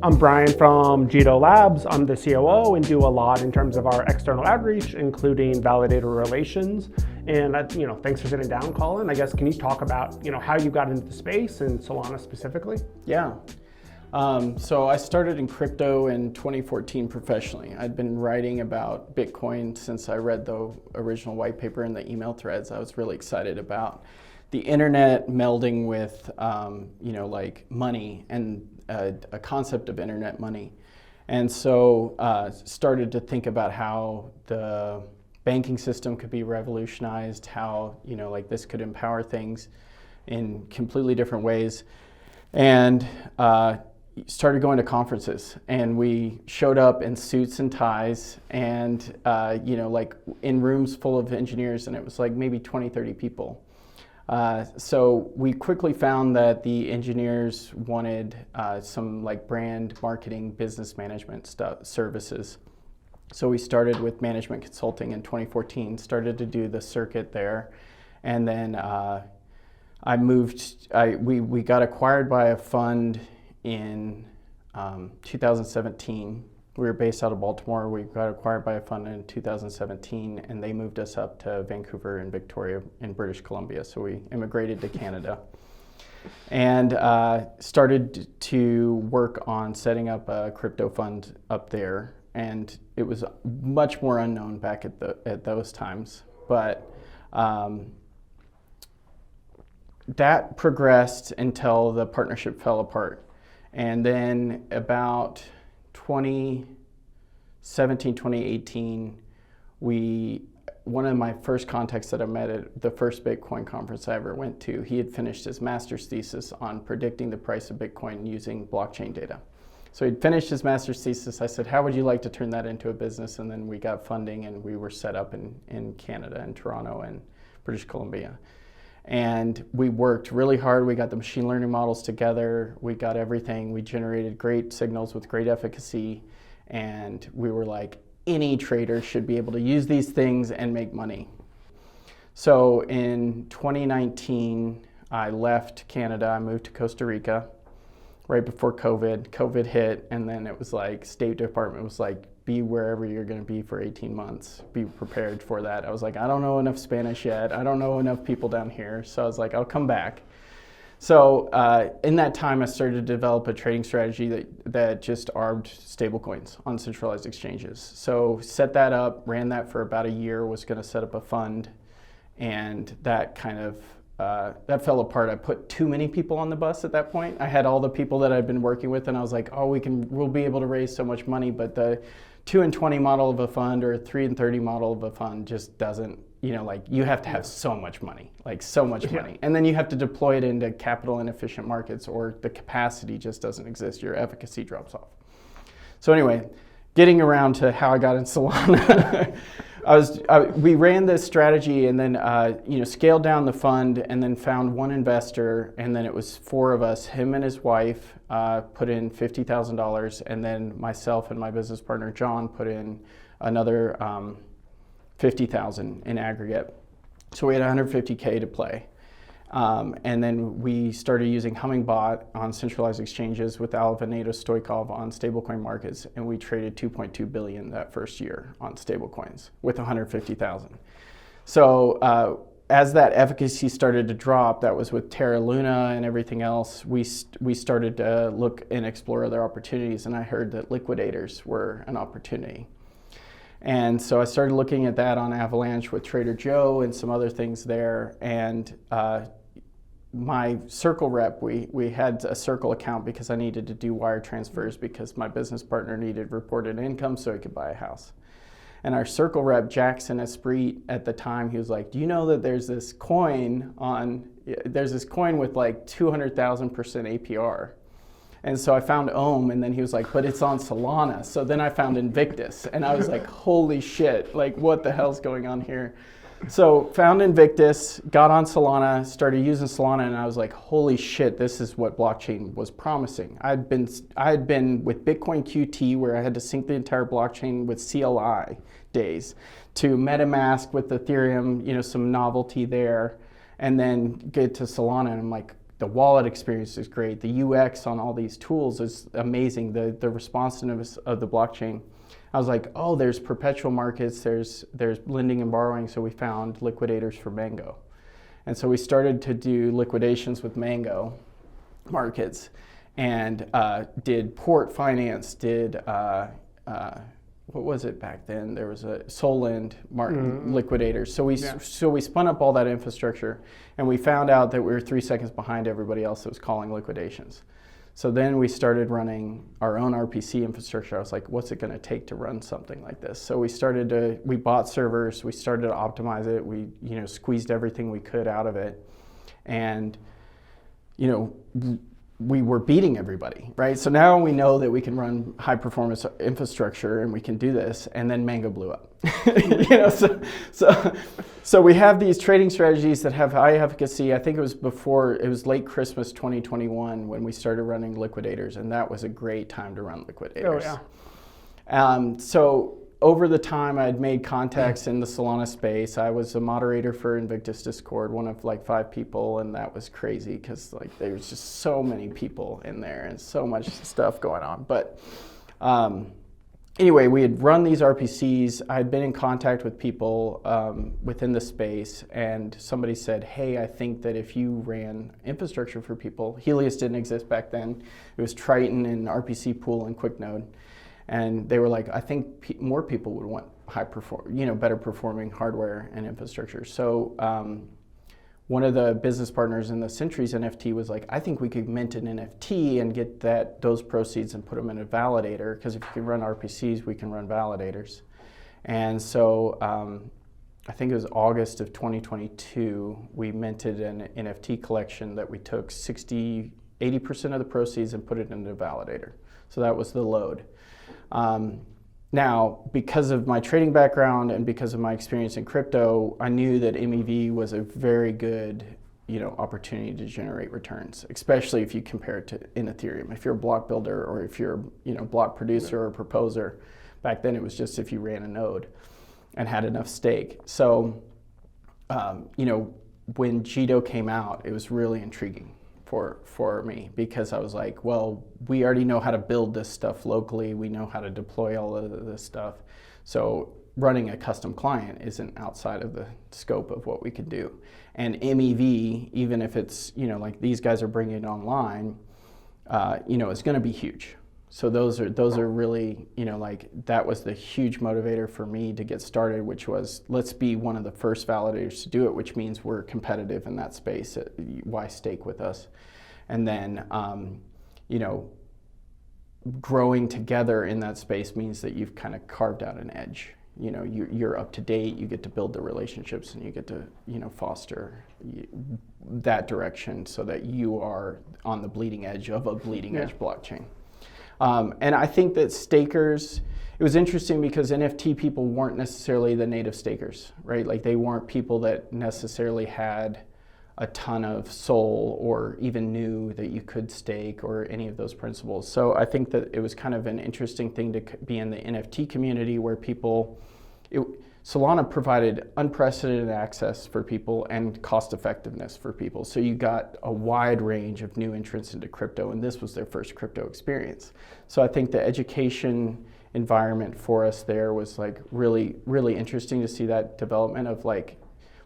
I'm Brian from Jito Labs. I'm the COO and do a lot in terms of our external outreach, including validator relations. And thanks for sitting down, Kollan. I guess, can you talk about how you got into the space and Solana specifically? Yeah. So I started in crypto in 2014 professionally. I'd been writing about Bitcoin since I read the original white paper in the email threads. I was really excited about the internet melding with, like money and a concept of internet money. And so started to think about how the banking system could be revolutionized, how, this could empower things in completely different ways. And started going to conferences, and we showed up in suits and ties and, in rooms full of engineers, and it was like maybe 20, 30 people. So we quickly found that the engineers wanted some brand marketing, business management services. So we started with management consulting in 2014, started to do the circuit there. And then we got acquired by a fund in 2017. We were based out of Baltimore. We got acquired by a fund in 2017, and they moved us up to Vancouver and Victoria in British Columbia. So we immigrated to Canada and started to work on setting up a crypto fund up there. And it was much more unknown back at those times. But that progressed until the partnership fell apart. And then about 2017, 2018, one of my first contacts that I met at the first Bitcoin conference I ever went to, he had finished his master's thesis on predicting the price of Bitcoin using blockchain data. So he'd finished his master's thesis. I said, how would you like to turn that into a business? And then we got funding, and we were set up in Canada, in Toronto and British Columbia. And we worked really hard. We got the machine learning models together. We got everything. We generated great signals with great efficacy. And we were like, any trader should be able to use these things and make money. So in 2019, I left Canada. I moved to Costa Rica right before COVID. COVID hit, and then it was like, State Department was like, be wherever you're going to be for 18 months. Be prepared for that. I was like, I don't know enough Spanish yet. I don't know enough people down here. So I was like, I'll come back. So in that time, I started to develop a trading strategy that just arbed stablecoins on centralized exchanges. So set that up, ran that for about a year, was going to set up a fund, and that kind of that fell apart. I put too many people on the bus at that point. I had all the people that I'd been working with, and I was like, oh, we'll be able to raise so much money, but the 2 and 20 model of a fund or 3 and 30 model of a fund just doesn't, you have to have so much money, money. And then you have to deploy it into capital inefficient markets, or the capacity just doesn't exist. Your efficacy drops off. So anyway, getting around to how I got in Solana. We ran this strategy, and then scaled down the fund, and then found one investor, and then it was 4 of us. Him and his wife put in $50,000, and then myself and my business partner John put in another $50,000 in aggregate. So we had $150K to play. And then we started using Hummingbot on centralized exchanges with Alvinato Stoikov on stablecoin markets, and we traded 2.2 billion that first year on stablecoins with 150,000. So as that efficacy started to drop, that was with Terra Luna and everything else, we started to look and explore other opportunities, and I heard that liquidators were an opportunity. And so I started looking at that on Avalanche with Trader Joe and some other things there. And my Circle rep, we had a Circle account because I needed to do wire transfers because my business partner needed reported income so he could buy a house. And our Circle rep, Jackson Esprit, at the time, he was like, do you know that there's this coin with like 200,000% APR? And so I found Ohm, and then he was like, but it's on Solana. So then I found Invictus, and I was like, holy shit, like what the hell's going on here? So found Invictus, got on Solana, started using Solana, and I was like, holy shit, this is what blockchain was promising. I had been with Bitcoin QT, where I had to sync the entire blockchain with CLI days, to MetaMask with Ethereum, some novelty there, and then get to Solana, and I'm like, the wallet experience is great. The UX on all these tools is amazing. The responsiveness of the blockchain. I was like, oh, there's perpetual markets, there's lending and borrowing, so we found liquidators for Mango. And so we started to do liquidations with Mango markets and did port finance, did, what was it back then? There was a Solana liquidators. So we spun up all that infrastructure and we found out that we were 3 seconds behind everybody else that was calling liquidations. So then we started running our own RPC infrastructure. I was like, what's it going to take to run something like this? So we bought servers, we started to optimize it, we squeezed everything we could out of it. And we were beating everybody, right? So now we know that we can run high performance infrastructure and we can do this, and then Mango blew up. So we have these trading strategies that have high efficacy. I think it was late Christmas 2021 when we started running liquidators, and that was a great time to run liquidators. Oh yeah. So over the time, I had made contacts in the Solana space. I was a moderator for Invictus Discord, one of like 5 people, and that was crazy because like there was just so many people in there and so much stuff going on. But anyway, we had run these RPCs. I had been in contact with people within the space, and somebody said, hey, I think that if you ran infrastructure for people, Helios didn't exist back then. It was Triton and RPC Pool and QuickNode. And they were like, I think more people would want better performing hardware and infrastructure. So one of the business partners in the Centuries NFT was like, I think we could mint an NFT and get those proceeds and put them in a validator, because if you can run RPCs, we can run validators. And so I think it was August of 2022, we minted an NFT collection that we took 80% of the proceeds and put it into a validator. So that was the load. Now, because of my trading background and because of my experience in crypto, I knew that MEV was a very good, opportunity to generate returns, especially if you compare it to in Ethereum. If you're a block builder or if you're a block producer or proposer, back then it was just if you ran a node and had enough stake. So, when Jito came out, it was really intriguing for me, because I was like, well, we already know how to build this stuff locally. We know how to deploy all of this stuff. So running a custom client isn't outside of the scope of what we could do. And MEV, even if it's, like these guys are bringing it online, it's going to be huge. So those are really, that was the huge motivator for me to get started, which was, let's be one of the first validators to do it, which means we're competitive in that space. Why stake with us? And then, growing together in that space means that you've kind of carved out an edge. You're up to date, you get to build the relationships, and you get to, foster that direction so that you are on the bleeding edge of a bleeding edge blockchain. And I think that stakers, it was interesting because NFT people weren't necessarily the native stakers, right? Like they weren't people that necessarily had a ton of soul or even knew that you could stake or any of those principles. So I think that it was kind of an interesting thing to be in the NFT community where Solana provided unprecedented access for people and cost effectiveness for people. So you got a wide range of new entrants into crypto, and this was their first crypto experience. So I think the education environment for us there was like really, really interesting to see that development of like,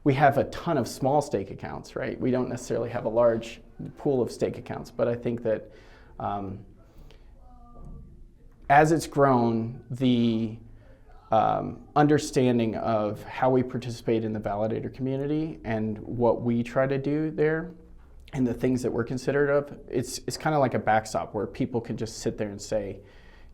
we have a ton of small stake accounts, right? We don't necessarily have a large pool of stake accounts, but I think that as it's grown, the understanding of how we participate in the validator community and what we try to do there and the things that we're considerate of, it's kind of like a backstop where people can just sit there and say,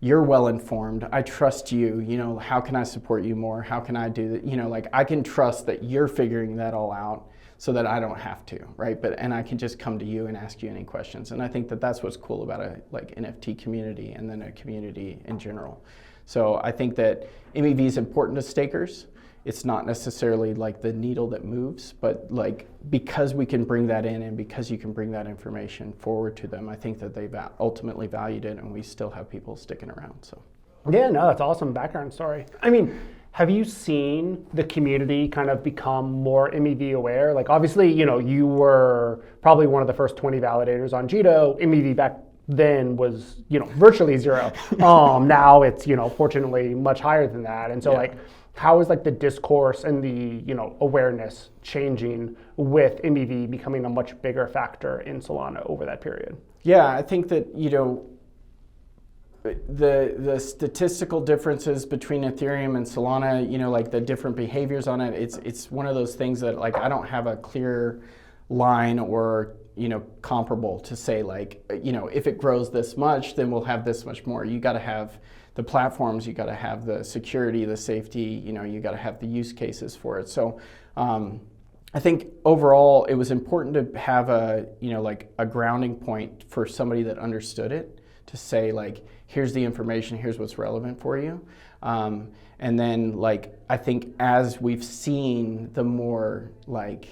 you're well informed, I trust you, how can I support you more? How can I do that? I can trust that you're figuring that all out so that I don't have to, right? And I can just come to you and ask you any questions. And I think that that's what's cool about a NFT community and then a community in general. So I think that MEV is important to stakers. It's not necessarily like the needle that moves, but like because we can bring that in and because you can bring that information forward to them, I think that they've ultimately valued it, and we still have people sticking around. So yeah, no, that's awesome background story. I mean, Have you seen the community kind of become more MEV aware? Like obviously, you were probably one of the first 20 validators on Jito. MEV back then was, virtually zero. Now it's, fortunately much higher than that. And so like, how is like the discourse and the, awareness changing with MEV becoming a much bigger factor in Solana over that period? Yeah, I think that, the statistical differences between Ethereum and Solana, like the different behaviors on it, it's one of those things that like I don't have a clear line or comparable to say like, if it grows this much, then we'll have this much more. You got to have the platforms, you got to have the security, the safety, you got to have the use cases for it. So I think overall it was important to have a like a grounding point for somebody that understood it, to say like, here's the information, here's what's relevant for you. And then like, I think as we've seen the more like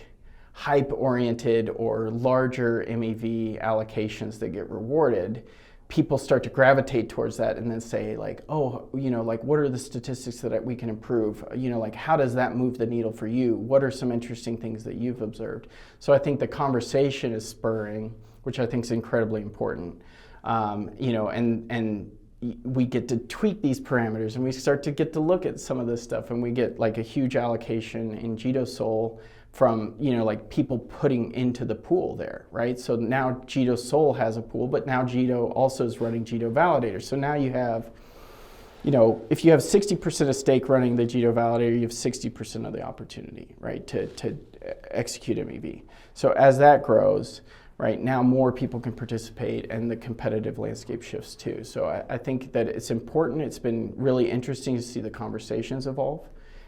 hype-oriented or larger MEV allocations that get rewarded, people start to gravitate towards that and then say like, oh, like what are the statistics that we can improve? Like how does that move the needle for you? What are some interesting things that you've observed? So I think the conversation is spurring, which I think is incredibly important. And we get to tweak these parameters and we start to get to look at some of this stuff, and we get like a huge allocation in Jito Sol from, like people putting into the pool there, right? So now Jito Sol has a pool, but now Jito also is running Jito Validator. So now you have, if you have 60% of stake running the Jito Validator, you have 60% of the opportunity, right, to execute MEV. So as that grows, right, now more people can participate and the competitive landscape shifts too. So I think that it's important. It's been really interesting to see the conversations evolve.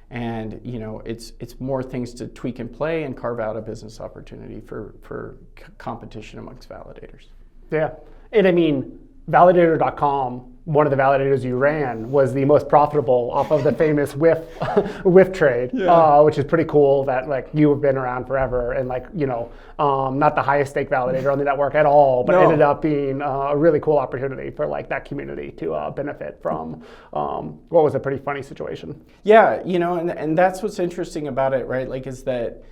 And it's more things to tweak and play and carve out a business opportunity for competition amongst validators. Yeah, and I mean, validator.com, one of the validators you ran, was the most profitable off of the famous whiff trade, which is pretty cool that like you have been around forever and like, not the highest stake validator on the network at all, but ended up being a really cool opportunity for like that community to benefit from what was a pretty funny situation. Yeah, and that's what's interesting about it, right? Like is that,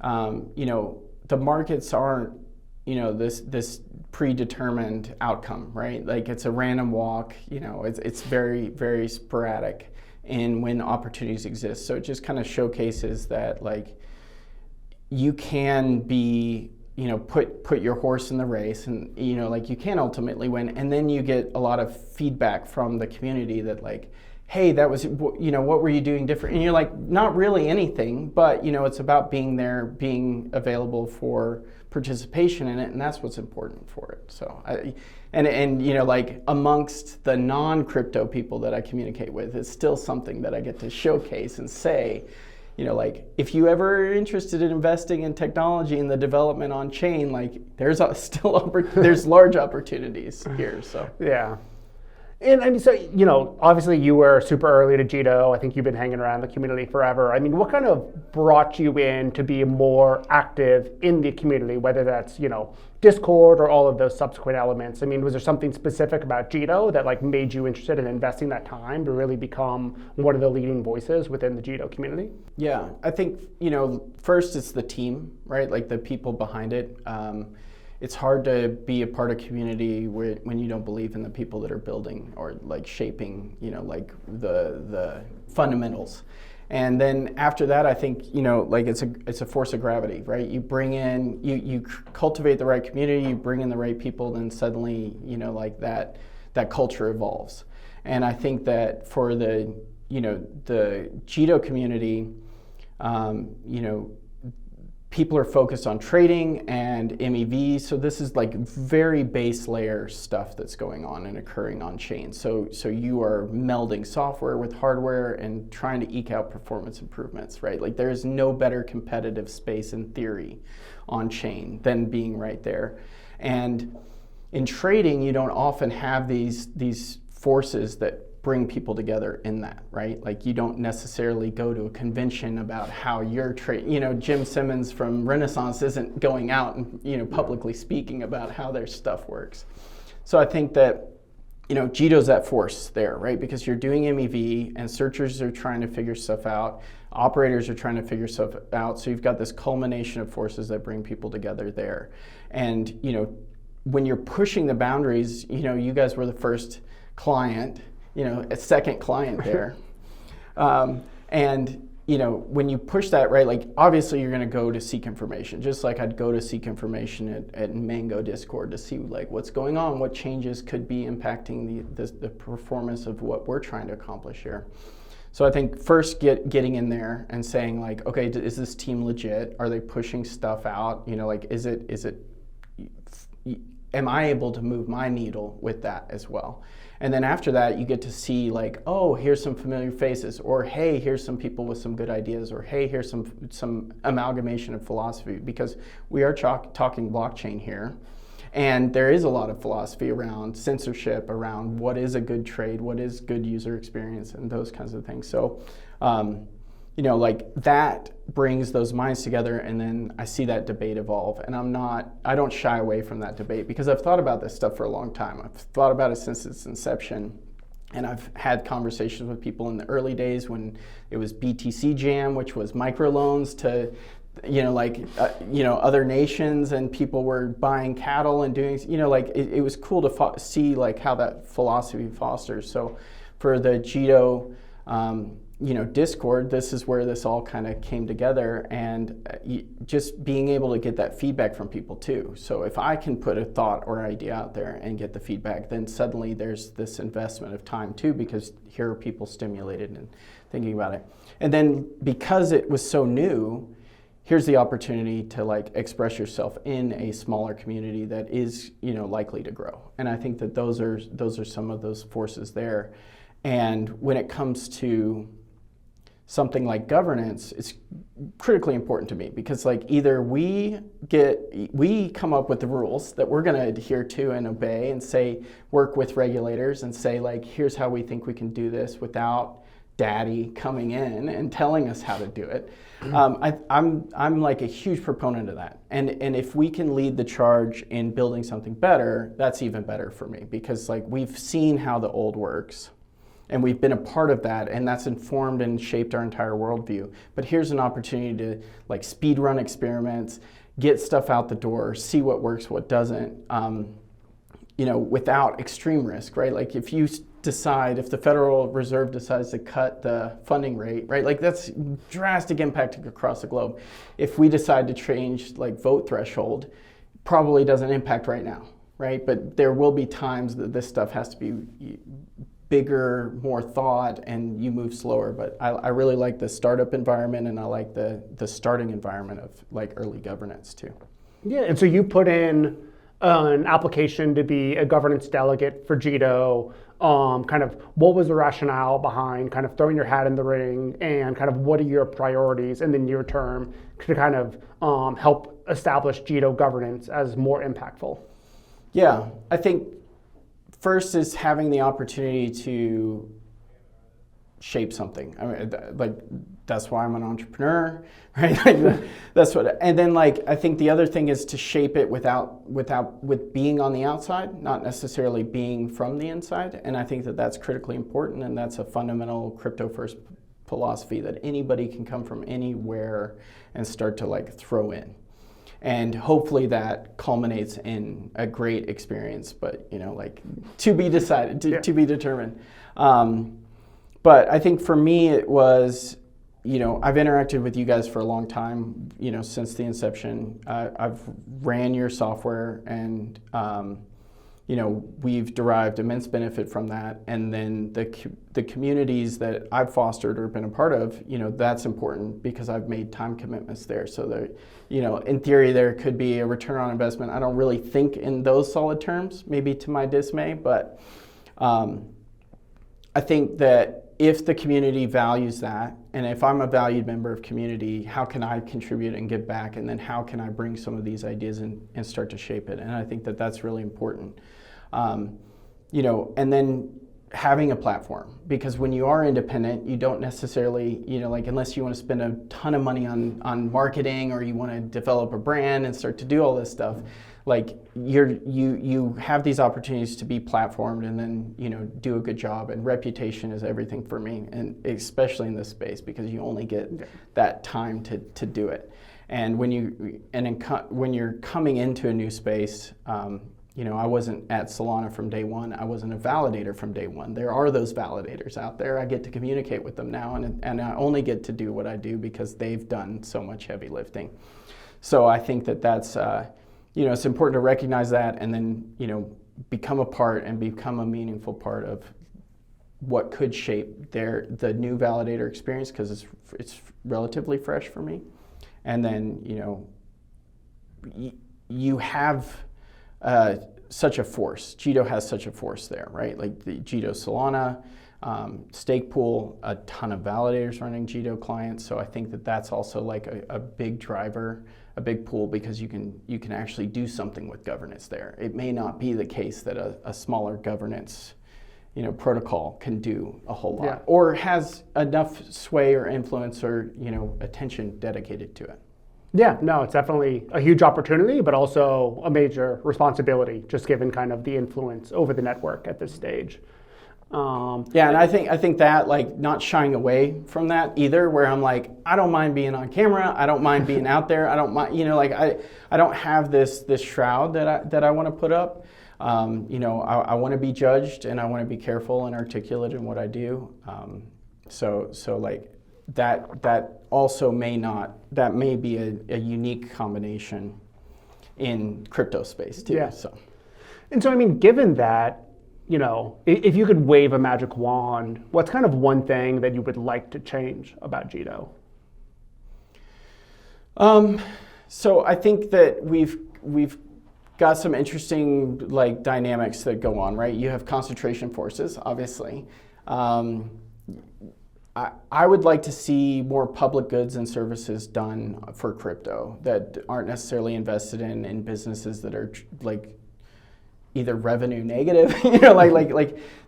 the markets aren't, this predetermined outcome, right? Like it's a random walk, it's very, very sporadic in when opportunities exist. So it just kind of showcases that like you can be, put your horse in the race and, like you can ultimately win. And then you get a lot of feedback from the community that like, hey, that was, what were you doing different? And you're like, not really anything, but, it's about being there, being available for participation in it, and that's what's important for it. So, like amongst the non-crypto people that I communicate with, it's still something that I get to showcase and say, like if you ever are interested in investing in technology and the development on chain, like there's there's large opportunities here. So yeah. And I mean, so, obviously you were super early to Jito. I think you've been hanging around the community forever. I mean, what kind of brought you in to be more active in the community, whether that's, Discord or all of those subsequent elements? I mean, was there something specific about Jito that like made you interested in investing that time to really become one of the leading voices within the Jito community? Yeah, I think, first it's the team, right? Like the people behind it. It's hard to be a part of community when you don't believe in the people that are building or like shaping, like the fundamentals. And then after that, I think, like it's a force of gravity, right? You bring in, you cultivate the right community, you bring in the right people, then suddenly, like that culture evolves. And I think that for the Jito community, people are focused on trading and MEV, so this is like very base layer stuff that's going on and occurring on chain. So you are melding software with hardware and trying to eke out performance improvements, right? Like there is no better competitive space in theory on chain than being right there. And in trading, you don't often have these forces that bring people together in that, right? Like you don't necessarily go to a convention about how you're trading. Jim Simmons from Renaissance isn't going out and publicly speaking about how their stuff works. So I think that Jito's that force there, right? Because you're doing MEV and searchers are trying to figure stuff out, operators are trying to figure stuff out. So you've got this culmination of forces that bring people together there. And, when you're pushing the boundaries, you guys were the first client, a second client there. And when you push that, right, like obviously you're going to go to seek information, just like I'd go to seek information at Mango Discord to see like what's going on, what changes could be impacting the performance of what we're trying to accomplish here. So I think first getting in there and saying like, okay, is this team legit? Are they pushing stuff out? Like am I able to move my needle with that as well? And then after that, you get to see like, oh, here's some familiar faces, or hey, here's some people with some good ideas, or hey, here's some amalgamation of philosophy, because we are talking blockchain here. And there is a lot of philosophy around censorship, around what is a good trade, what is good user experience, and those kinds of things. So, like that brings those minds together, and then I see that debate evolve. And I don't shy away from that debate, because I've thought about this stuff for a long time. I've thought about it since its inception. And I've had conversations with people in the early days when it was BTC Jam, which was microloans to other nations, and people were buying cattle and doing, it was cool to see like how that philosophy fosters. So for the Jito, Discord, this is where this all kind of came together, and just being able to get that feedback from people too. So if I can put a thought or idea out there and get the feedback, then suddenly there's this investment of time too, because here are people stimulated and thinking about it. And then because it was so new, here's the opportunity to like express yourself in a smaller community that is, likely to grow. And I think that those are some of those forces there. And when it comes to something like governance, it's critically important to me, because like either we come up with the rules that we're going to adhere to and obey, and say work with regulators and say like, here's how we think we can do this without daddy coming in and telling us how to do it. I'm like a huge proponent of that, and if we can lead the charge in building something better, that's even better for me, because like we've seen how the old works. And we've been a part of that, and that's informed and shaped our entire worldview. But here's an opportunity to like speed run experiments, get stuff out the door, see what works, what doesn't, without extreme risk, right? Like if the Federal Reserve decides to cut the funding rate, right? Like that's drastic impact across the globe. If we decide to change like vote threshold, probably doesn't impact right now, right? But there will be times that this stuff has to be bigger, more thought, and you move slower. But I really like the startup environment, and I like the starting environment of like early governance too. Yeah, and so you put in an application to be a governance delegate for Jito. Kind of what was the rationale behind kind of throwing your hat in the ring, and kind of what are your priorities in the near term to kind of help establish Jito governance as more impactful? Yeah, I think first is having the opportunity to shape something. I mean, like that's why I'm an entrepreneur, right? Like that's what. And then like I think the other thing is to shape it with being on the outside, not necessarily being from the inside. And I think that that's critically important, and that's a fundamental crypto first philosophy that anybody can come from anywhere and start to like throw in. And hopefully that culminates in a great experience, but like to be decided, to be determined. But I think for me it was, I've interacted with you guys for a long time, since the inception. I've ran your software, and we've derived immense benefit from that. And then the communities that I've fostered or been a part of, that's important because I've made time commitments there. So that, in theory, there could be a return on investment. I don't really think in those solid terms, maybe to my dismay, but I think that if the community values that, and if I'm a valued member of community, how can I contribute and give back? And then how can I bring some of these ideas and start to shape it? And I think that that's really important. And then having a platform, because when you are independent, you don't necessarily, like unless you want to spend a ton of money on marketing, or you want to develop a brand and start to do all this stuff, like you have these opportunities to be platformed and then do a good job. And reputation is everything for me, and especially in this space, because you only get that time to do it. And when you're coming into a new space, I wasn't at Solana from day one. I wasn't a validator from day one. There are those validators out there. I get to communicate with them now, and I only get to do what I do because they've done so much heavy lifting. So I think that's, it's important to recognize that, and then, become a part and become a meaningful part of what could shape the new validator experience, because it's relatively fresh for me. And then, you have such a force. Jito has such a force there, right? Like the Jito Solana stake pool, a ton of validators running Jito clients. So I think that's also like a big driver, a big pool, because you can actually do something with governance there. It may not be the case that a smaller governance protocol can do a whole lot, or has enough sway or influence or attention dedicated to it. Yeah, no, it's definitely a huge opportunity, but also a major responsibility, just given kind of the influence over the network at this stage. And I think that, like, not shying away from that either, where I'm like, I don't mind being on camera, I don't mind being out there, I don't mind, I don't have this shroud that I want to put up. I want to be judged, and I want to be careful and articulate in what I do. So like that also may be a unique combination in crypto space too. Yeah. So. And so, I mean, given that, if you could wave a magic wand, what's kind of one thing that you would like to change about Jito? So I think that we've got some interesting dynamics that go on, right? You have concentration forces, obviously. I would like to see more public goods and services done for crypto that aren't necessarily invested in businesses that are either revenue negative,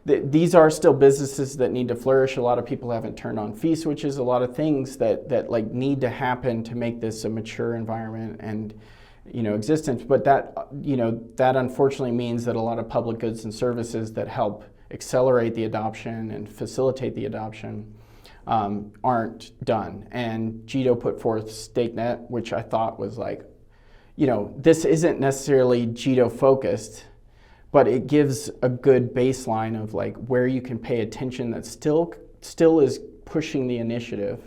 these are still businesses that need to flourish. A lot of people haven't turned on fee switches, a lot of things that need to happen to make this a mature environment and existence. But that unfortunately means that a lot of public goods and services that help accelerate the adoption and facilitate the adoption aren't done. And Jito put forth StakeNet, which I thought was this isn't necessarily Jito focused, but it gives a good baseline of where you can pay attention that still is pushing the initiative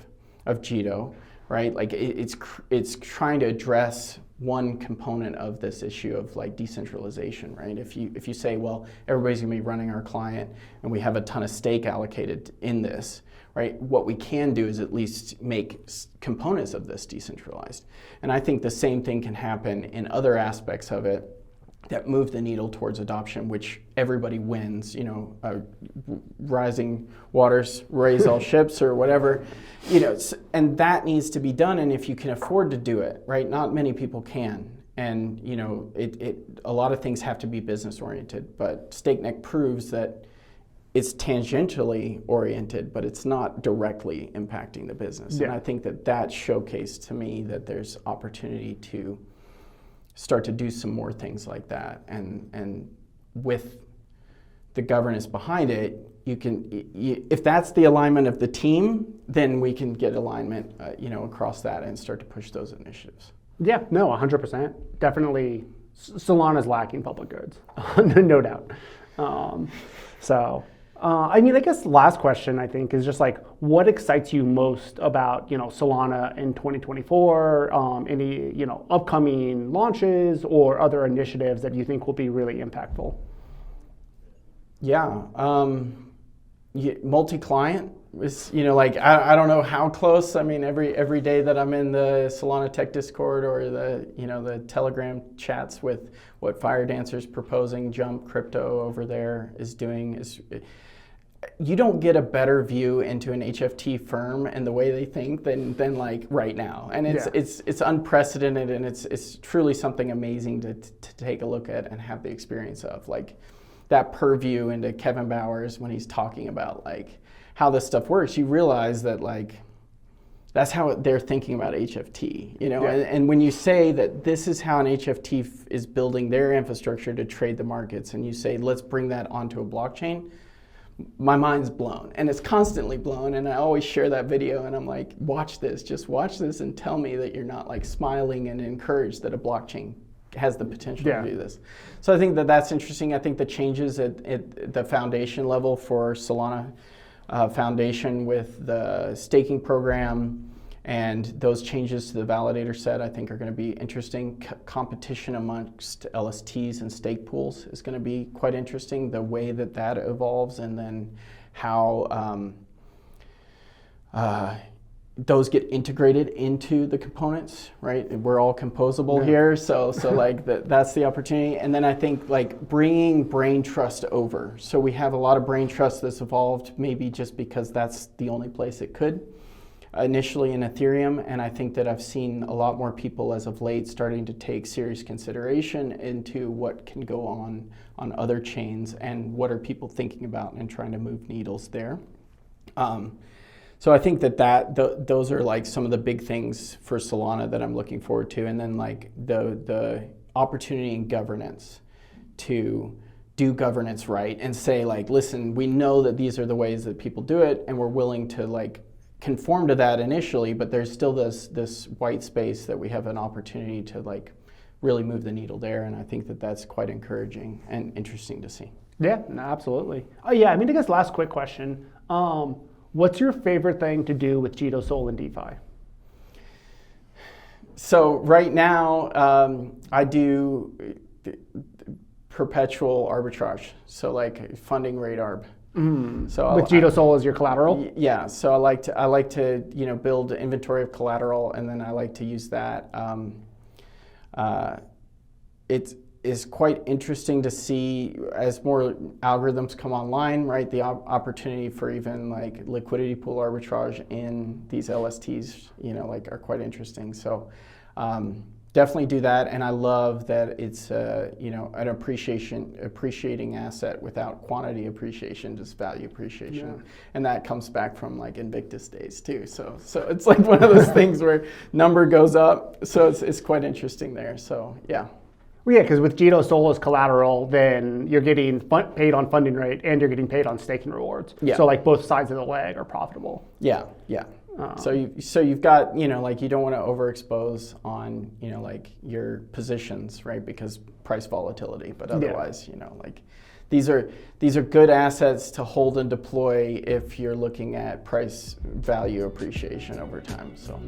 of Jito, right? It's trying to address one component of this issue of decentralization, right? If you say, well, everybody's gonna be running our client and we have a ton of stake allocated in this, right? What we can do is at least make components of this decentralized. And I think the same thing can happen in other aspects of it that move the needle towards adoption, which everybody wins, rising waters raise all ships or whatever, and that needs to be done. And if you can afford to do it, right? Not many people can. And, a lot of things have to be business oriented, but StakeNet proves that it's tangentially oriented, but it's not directly impacting the business. Yeah. And I think that showcased to me that there's opportunity to start to do some more things like that. And with the governance behind it, if that's the alignment of the team, then we can get alignment, across that and start to push those initiatives. Yeah, no, 100%. Definitely, Solana's lacking public goods, no doubt. I guess last question, I think, is just what excites you most about, Solana in 2024? Any, upcoming launches or other initiatives that you think will be really impactful? Yeah, multi-client is, I don't know how close. I mean, every day that I'm in the Solana Tech Discord or the Telegram chats with what Fire Dancer's proposing, Jump Crypto over there is doing is. You don't get a better view into an HFT firm and the way they think than right now, and it's unprecedented, and it's truly something amazing to take a look at and have the experience of. that purview into Kevin Bowers when he's talking about like how this stuff works, you realize that like that's how they're thinking about HFT, you know. Yeah. And when you say that this is how an HFT is building their infrastructure to trade the markets, and you say let's bring that onto a blockchain, my mind's blown, and it's constantly blown. And I always share that video, and I'm like, watch this, just watch this, and tell me that you're not like smiling and encouraged that a blockchain has the potential to do this. So I think that that's interesting. I think the changes at the foundation level for Solana Foundation with the staking program and those changes to the validator set, I think are going to be interesting. Competition amongst LSTs and stake pools is going to be quite interesting, the way that that evolves, and then how those get integrated into the components, right? We're all composable here, so like that's the opportunity. And then I think like bringing brain trust over. So we have a lot of brain trust that's evolved, maybe just because that's the only place it could initially in Ethereum. And I think that I've seen a lot more people as of late starting to take serious consideration into what can go on other chains and what are people thinking about and trying to move needles there. So I think that those are like some of the big things for Solana that I'm looking forward to. And then like the opportunity in governance to do governance right and say like, listen, we know that these are the ways that people do it, and we're willing to like conform to that initially, but there's still this white space that we have an opportunity to like really move the needle there. And I think that that's quite encouraging and interesting to see. Yeah, no, absolutely. Oh yeah, I mean, I guess last quick question. What's your favorite thing to do with Jito Sol and DeFi? So right now, I do perpetual arbitrage. So like funding rate arb. So with Jito Sol as your collateral? Yeah. So I like to build inventory of collateral, and then I like to use that. It is quite interesting to see as more algorithms come online, right? The opportunity for even like liquidity pool arbitrage in these LSTs, like are quite interesting. So definitely do that. And I love that it's an appreciating asset without quantity appreciation, just value appreciation. Yeah. And that comes back from like Invictus days too. So it's like one of those things where number goes up. So it's quite interesting there. So yeah. Well, yeah, because with Jito Sol as collateral, then you're getting paid on funding rate and you're getting paid on staking rewards. Yeah. So like both sides of the leg are profitable. Yeah, yeah. So you've got, like you don't want to overexpose on, like your positions, right? Because price volatility, but otherwise, like these are good assets to hold and deploy if you're looking at price value appreciation over time. So.